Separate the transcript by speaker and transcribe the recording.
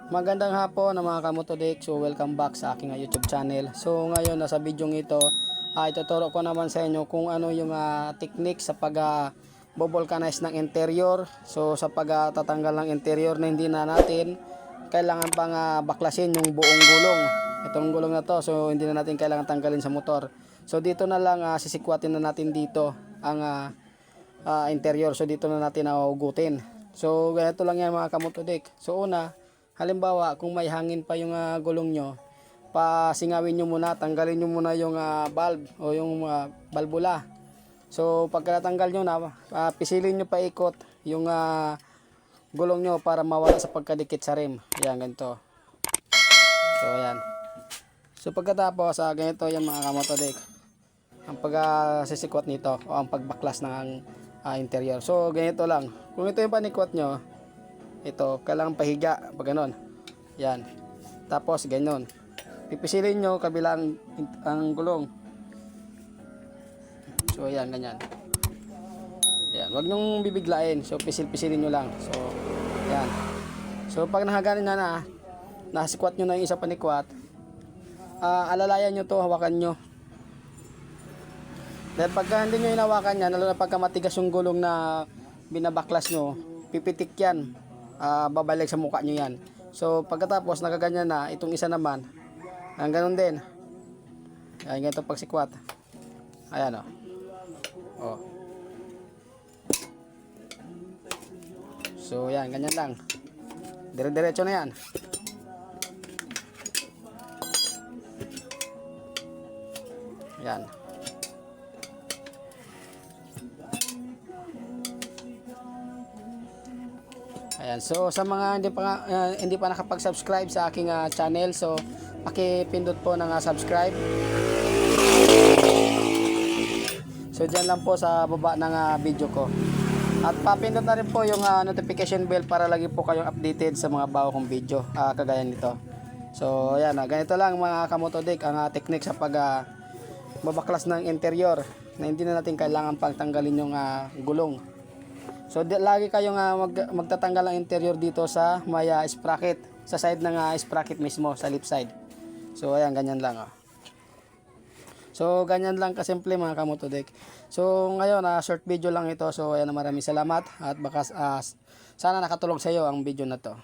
Speaker 1: Magandang hapon na mga kamotodik. So welcome back sa aking YouTube channel. So ngayon nasa video ito, ituturo ko naman sa inyo kung ano yung technique sa pag vulcanize ng interior. So sa pagtatanggal ng interior na hindi na natin kailangan pang baklasin yung buong gulong. Itong gulong na to, so hindi na natin kailangan tanggalin sa motor. So dito na lang sisikwatin na natin dito ang interior. So dito na natin hugutin. So ganito lang yan mga kamotodik. So una, halimbawa, kung may hangin pa yung gulong nyo, pasingawin nyo muna, tanggalin nyo muna yung valve o yung valvula. So, pagkatanggal nyo na, pisilin nyo pa ikot yung gulong nyo para mawala sa pagkadikit sa rim. Yan, ganito. So, ayan. So, pagkatapos, ganito yung mga kamotodik. Ang pagsisikwat nito o ang pagbaklas ng interior. So, ganito lang. Kung ito yung panikwat nyo, ito, kailangan pahiga, pag ganon. Yan. Tapos, ganon. Pipisilin nyo, kabilang ang gulong. So, ayan, ganyan. Ayan, huwag nyong bibiglain. So, pisil-pisilin nyo lang. So, ayan. So, pag nakaganin na nasikwat nyo na yung isa panikwat, alalayan nyo to, hawakan nyo. Dahil pagka hindi nyo hinawakan yan, lalo na pagka matigas yung gulong na binabaklas nyo, pipitik yan. Babalik sa mukha nyo yan. So pagkatapos nakaganyan na, itong isa naman ang ganun din. Ayan, ganito pagsikwat. Ayan o. Oh. So yan, ganyan lang. Dire-diretso na yan. Ayan. Ayan, so sa mga hindi pa nakapag-subscribe sa aking channel, so paki-pindot po ng subscribe. So diyan lang po sa baba ng video ko. At papindot na rin po yung notification bell para lagi po kayong updated sa mga bago kong video kagaya nito. So ayan, ganito lang mga kamotodik ang technique sa pag babaklas ng interior na hindi na natin kailangan pang tanggalin yung gulong. So lagi kayong magtatanggal ng interior dito sa may sprocket, sa side ng sprocket mismo, sa lip side. So ayan, ganyan lang. So ganyan lang kasimple mga kamotodik. So ngayon short video lang ito. So ayan, maraming salamat at baka sana nakatulong sa iyo ang video na to.